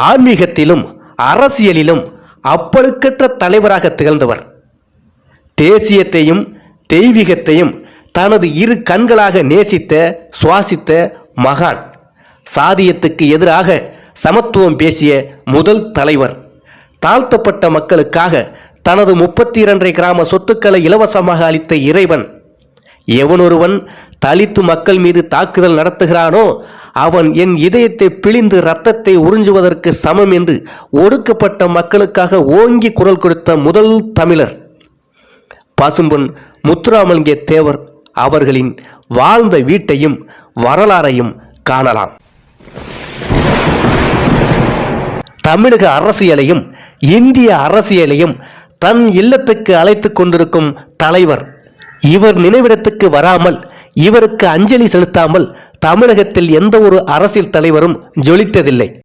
ஆன்மீகத்திலும் அரசியலிலும் அப்பழுக்கற்ற தலைவராக திகழ்ந்தவர். தேசியத்தையும் தெய்வீகத்தையும் தனது இரு கண்களாக நேசித்த சுவாசித்த மகான். சாதியத்துக்கு எதிராக சமத்துவம் பேசிய முதல் தலைவர். தாழ்த்தப்பட்ட மக்களுக்காக தனது 32 கிராம சொத்துக்களை இலவசமாக அளித்த இறைவன். எவனொருவன் தலித்து மக்கள் மீது தாக்குதல் நடத்துகிறானோ அவன் என் இதயத்தை பிழிந்து இரத்தத்தை உறிஞ்சுவதற்கு சமம் என்று ஒடுக்கப்பட்ட மக்களுக்காக ஓங்கி குரல் கொடுத்த முதல் தமிழர். பசும்பொன் முத்துராமலிங்க தேவர் அவர்களின் வாழ்ந்த வீட்டையும் வரலாறையும் காணலாம். தமிழக அரசியலையும் இந்திய அரசியலையும் தன் இல்லத்துக்கு அழைத்து கொண்டிருக்கும் தலைவர். இவர் நினைவிடத்துக்கு வராமல், இவருக்கு அஞ்சலி செலுத்தாமல் தமிழகத்தில் எந்த ஒரு அரசியல் தலைவரும் ஜொலித்ததில்லை.